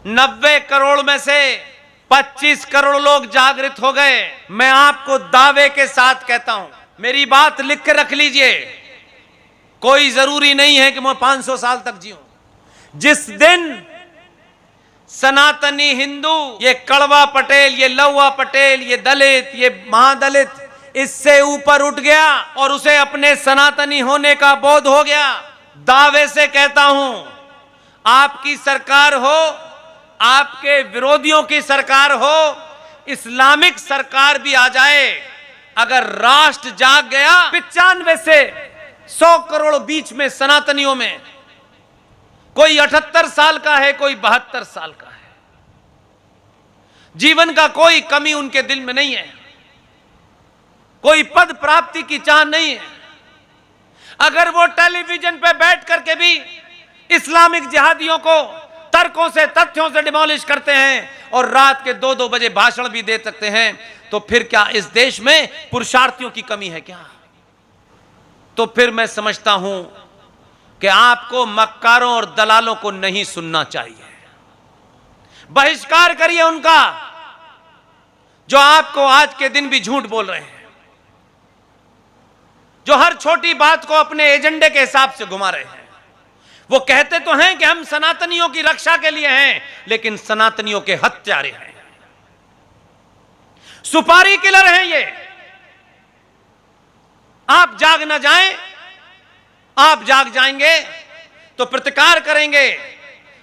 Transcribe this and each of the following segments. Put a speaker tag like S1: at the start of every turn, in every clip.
S1: 90 करोड़ में से 25 करोड़ लोग जागृत हो गए। मैं आपको दावे के साथ कहता हूं, मेरी बात लिख के रख लीजिए, कोई जरूरी नहीं है कि मैं 500 साल तक जीऊं। जिस दिन सनातनी हिंदू, ये कड़वा पटेल, ये लौवा पटेल, ये दलित, ये महादलित इससे ऊपर उठ गया और उसे अपने सनातनी होने का बोध हो गया, दावे से कहता हूं, आपकी सरकार हो, आपके विरोधियों की सरकार हो, इस्लामिक सरकार भी आ जाए, अगर राष्ट्र जाग गया, 95 से 100 करोड़ बीच में सनातनियों में कोई 78 साल का है, कोई 72 साल का है, जीवन का कोई कमी उनके दिल में नहीं है, कोई पद प्राप्ति की चाह नहीं है। अगर वो टेलीविजन पे बैठ करके भी इस्लामिक जिहादियों को तर्कों से, तथ्यों से डिमोलिश करते हैं और रात के 2-2 बजे भाषण भी दे सकते हैं, तो फिर क्या इस देश में पुरुषार्थियों की कमी है क्या? तो फिर मैं समझता हूं कि आपको मक्कारों और दलालों को नहीं सुनना चाहिए। बहिष्कार करिए उनका, जो आपको आज के दिन भी झूठ बोल रहे हैं, जो हर छोटी बात को अपने एजेंडे के हिसाब से घुमा रहे हैं। वो कहते तो हैं कि हम सनातनियों की रक्षा के लिए हैं, लेकिन सनातनियों के हत्यारे हैं, सुपारी किलर हैं ये। आप जाग ना जाएं, आप जाग जाएंगे तो प्रतिकार करेंगे,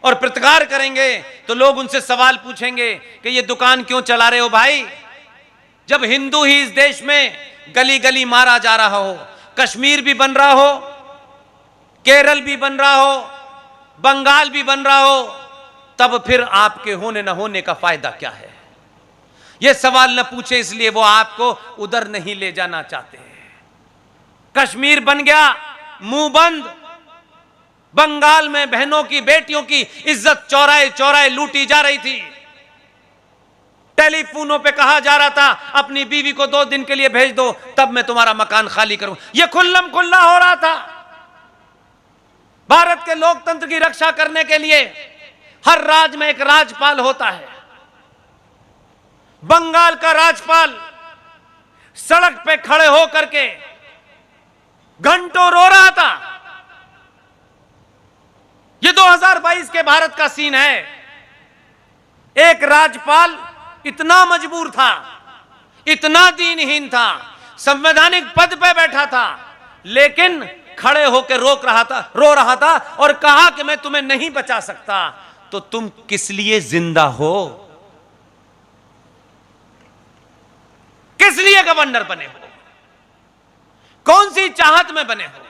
S1: और प्रतिकार करेंगे तो लोग उनसे सवाल पूछेंगे कि ये दुकान क्यों चला रहे हो भाई, जब हिंदू ही इस देश में गली गली मारा जा रहा हो, कश्मीर भी बन रहा हो, केरल भी बन रहा हो, बंगाल भी बन रहा हो, तब फिर आपके होने न होने का फायदा क्या है? यह सवाल न पूछे, इसलिए वो आपको उधर नहीं ले जाना चाहते। कश्मीर बन गया मुंह बंद, बंगाल में बहनों की, बेटियों की इज्जत चौराहे चौराहे लूटी जा रही थी, टेलीफोनों पे कहा जा रहा था अपनी बीवी को 2 दिन के लिए भेज दो, तब मैं तुम्हारा मकान खाली करूं। यह खुल्लम खुल्ला हो रहा था। भारत के लोकतंत्र की रक्षा करने के लिए हर राज्य में एक राज्यपाल होता है। बंगाल का राज्यपाल सड़क पे खड़े होकर के घंटों रो रहा था। यह 2022 के भारत का सीन है। एक राज्यपाल इतना मजबूर था, इतना दीनहीन था, संवैधानिक पद पे बैठा था, लेकिन खड़े होकर रो रहा था और कहा कि मैं तुम्हें नहीं बचा सकता। तो तुम किस लिए जिंदा हो? किस लिए गवर्नर बने हो? कौन सी चाहत में बने हो?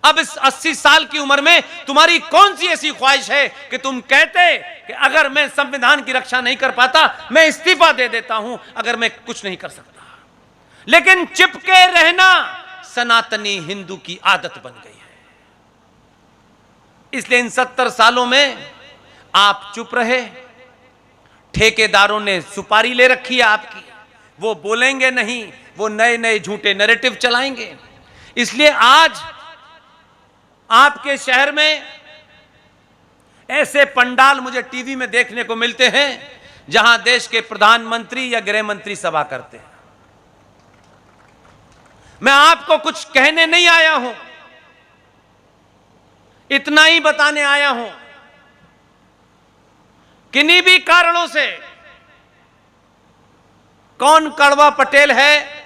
S1: अब इस 80 साल की उम्र में तुम्हारी कौन सी ऐसी ख्वाहिश है कि तुम कहते कि अगर मैं संविधान की रक्षा नहीं कर पाता, मैं इस्तीफा दे देता हूं, अगर मैं कुछ नहीं कर सकता। लेकिन चिपके रहना सनातनी हिंदू की आदत बन गई है। इसलिए इन 70 सालों में आप चुप रहे, ठेकेदारों ने सुपारी ले रखी है आपकी, वो बोलेंगे नहीं, वो नए नए झूठे नैरेटिव चलाएंगे। इसलिए आज आपके शहर में ऐसे पंडाल मुझे टीवी में देखने को मिलते हैं जहां देश के प्रधानमंत्री या गृह मंत्री सभा करते हैं। मैं आपको कुछ कहने नहीं आया हूं, इतना ही बताने आया हूं, किन्हीं भी कारणों से कौन कड़वा पटेल है,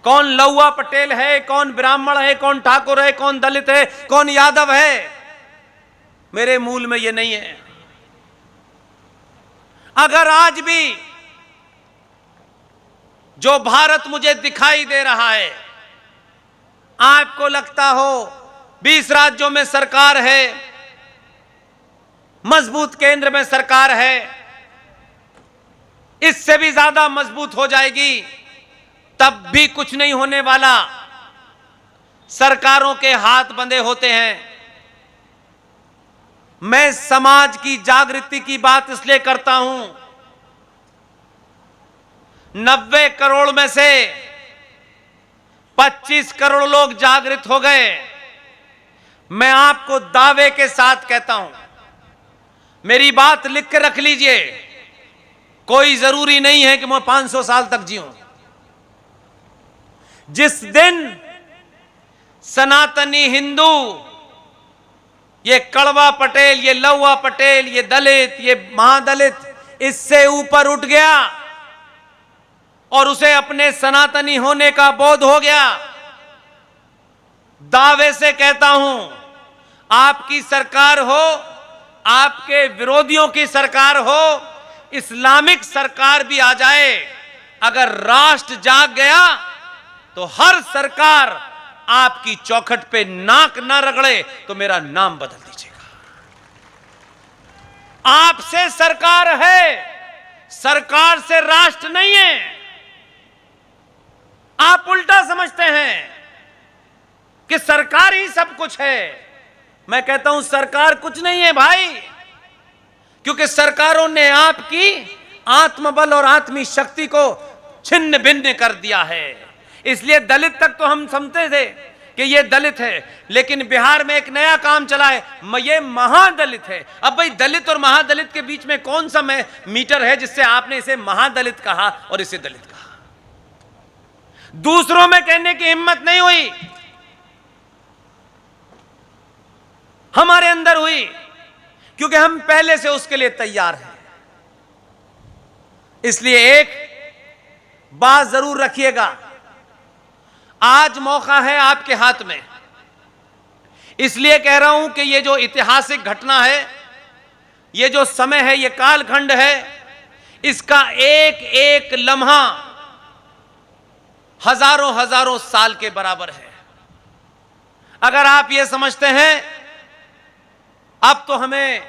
S1: कौन लौवा पटेल है, कौन ब्राह्मण है, कौन ठाकुर है, कौन दलित है, कौन यादव है, मेरे मूल में यह नहीं है। अगर आज भी जो भारत मुझे दिखाई दे रहा है, आपको लगता हो 20 राज्यों में सरकार है, मजबूत केंद्र में सरकार है, इससे भी ज्यादा मजबूत हो जाएगी, तब भी कुछ नहीं होने वाला। सरकारों के हाथ बंधे होते हैं। मैं समाज की जागृति की बात इसलिए करता हूं, 90 करोड़ में से 25 करोड़ लोग जागृत हो गए। मैं आपको दावे के साथ कहता हूं, मेरी बात लिख के रख लीजिए, कोई जरूरी नहीं है कि मैं 500 साल तक जीऊं। जिस दिन सनातनी हिंदू, ये कड़वा पटेल, ये लौवा पटेल, ये दलित, ये महादलित, इससे ऊपर उठ गया और उसे अपने सनातनी होने का बोध हो गया, दावे से कहता हूं, आपकी सरकार हो, आपके विरोधियों की सरकार हो, इस्लामिक सरकार भी आ जाए, अगर राष्ट्र जाग गया तो हर सरकार आपकी चौखट पे नाक ना रगड़े तो मेरा नाम बदल दीजिएगा। आपसे सरकार है, सरकार से राष्ट्र नहीं है। आप उल्टा समझते हैं कि सरकार ही सब कुछ है। मैं कहता हूं सरकार कुछ नहीं है भाई, क्योंकि सरकारों ने आपकी आत्मबल और आत्मी शक्ति को छिन्न भिन्न कर दिया है। इसलिए दलित तक तो हम समझते थे कि ये दलित है, लेकिन बिहार में एक नया काम चला है, ये महादलित है। अब भाई दलित और महादलित के बीच में कौन सा मीटर है जिससे आपने इसे महादलित कहा और इसे दलित कहा? दूसरों में कहने की हिम्मत नहीं हुई, हमारे अंदर हुई, क्योंकि हम पहले से उसके लिए तैयार हैं। इसलिए एक बात जरूर रखिएगा, आज मौका है आपके हाथ में। इसलिए कह रहा हूं कि ये जो ऐतिहासिक घटना है, ये जो समय है, ये कालखंड है, इसका एक एक लम्हा हजारों हजारों साल के बराबर है। अगर आप ये समझते हैं अब तो हमें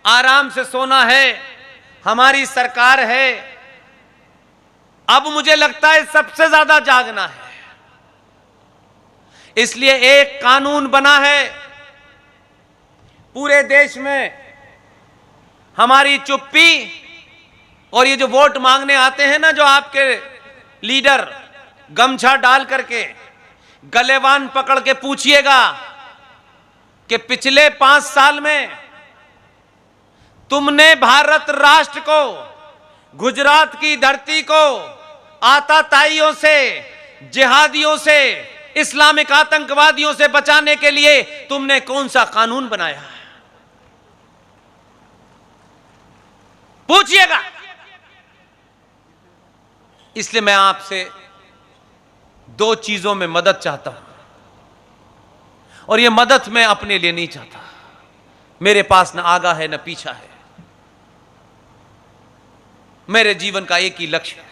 S1: आराम से सोना है, हमारी सरकार है, अब मुझे लगता है सबसे ज्यादा जागना है। इसलिए एक कानून बना है पूरे देश में, हमारी चुप्पी और ये जो वोट मांगने आते हैं ना, जो आपके लीडर गमछा डाल करके गलेवान पकड़ के पूछिएगा कि पिछले 5 साल में तुमने भारत राष्ट्र को, गुजरात की धरती को आताताइयों से, जिहादियों से, इस्लामिक आतंकवादियों से बचाने के लिए तुमने कौन सा कानून बनाया है? पूछिएगा। इसलिए मैं आपसे 2 चीजों में मदद चाहता हूं, और यह मदद मैं अपने लिए नहीं चाहता। मेरे पास न आगा है न पीछा है, मेरे जीवन का एक ही लक्ष्य है,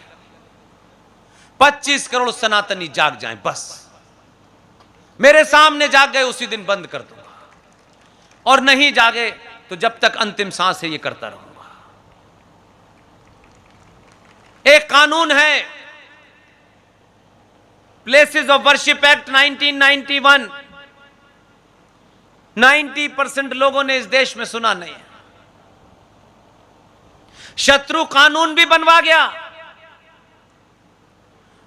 S1: 25 करोड़ सनातनी जाग जाएं, बस। मेरे सामने जाग गए उसी दिन बंद कर दूंगा, और नहीं जागे तो जब तक अंतिम सांस है ये करता रहूंगा। एक कानून है प्लेसेस ऑफ वर्शिप एक्ट 1991। 90% लोगों ने इस देश में सुना नहीं है। शत्रु कानून भी बनवा गया।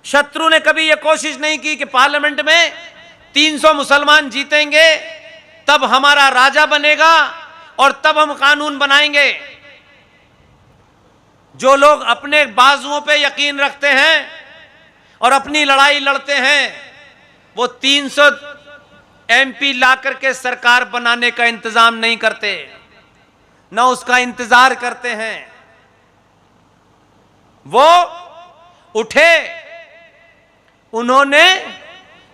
S1: शत्रु ने कभी यह कोशिश नहीं की कि पार्लियामेंट में 300 मुसलमान जीतेंगे तब हमारा राजा बनेगा और तब हम कानून बनाएंगे। जो लोग अपने बाजुओं पे यकीन रखते हैं और अपनी लड़ाई लड़ते हैं, वो 300 MP ला करके सरकार बनाने का इंतजाम नहीं करते, ना उसका इंतजार करते हैं। वो उठे, उन्होंने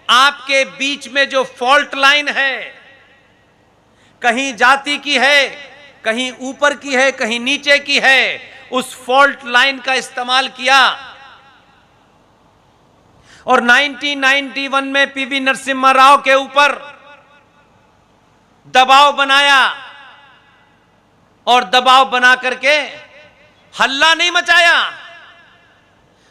S1: आपके बीच में जो फॉल्ट लाइन है, कहीं जाति की है, कहीं ऊपर की है, कहीं नीचे की है, उस फॉल्ट लाइन का इस्तेमाल किया और 1991 में PV नरसिम्हा राव के ऊपर दबाव बनाया, और दबाव बना करके हल्ला नहीं मचाया।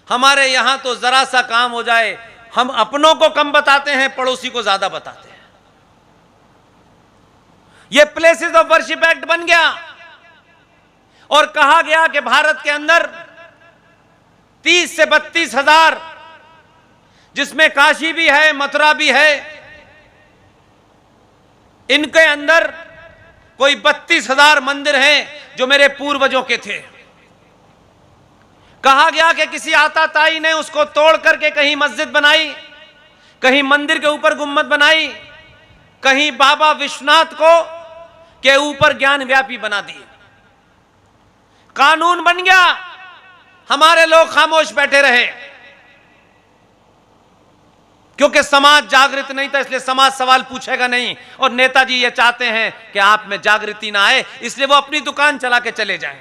S1: हमारे यहां तो जरा सा काम हो जाए, हम अपनों को कम बताते हैं, पड़ोसी को ज्यादा बताते हैं। यह प्लेसेस ऑफ वर्शिप एक्ट बन गया और कहा गया कि भारत के अंदर 30 से 32 हजार, जिसमें काशी भी है, मथुरा भी है, इनके अंदर कोई 32,000 मंदिर हैं जो मेरे पूर्वजों के थे। कहा गया कि किसी आता ताई ने उसको तोड़ करके कहीं मस्जिद बनाई, कहीं मंदिर के ऊपर गुम्मद बनाई, कहीं बाबा विश्वनाथ को के ऊपर ज्ञान व्यापी बना दी। कानून बन गया, हमारे लोग खामोश बैठे रहे क्योंकि समाज जागृत नहीं था, इसलिए समाज सवाल पूछेगा नहीं। और नेताजी ये चाहते हैं कि आप में जागृति ना आए, इसलिए वो अपनी दुकान चला के चले जाएं।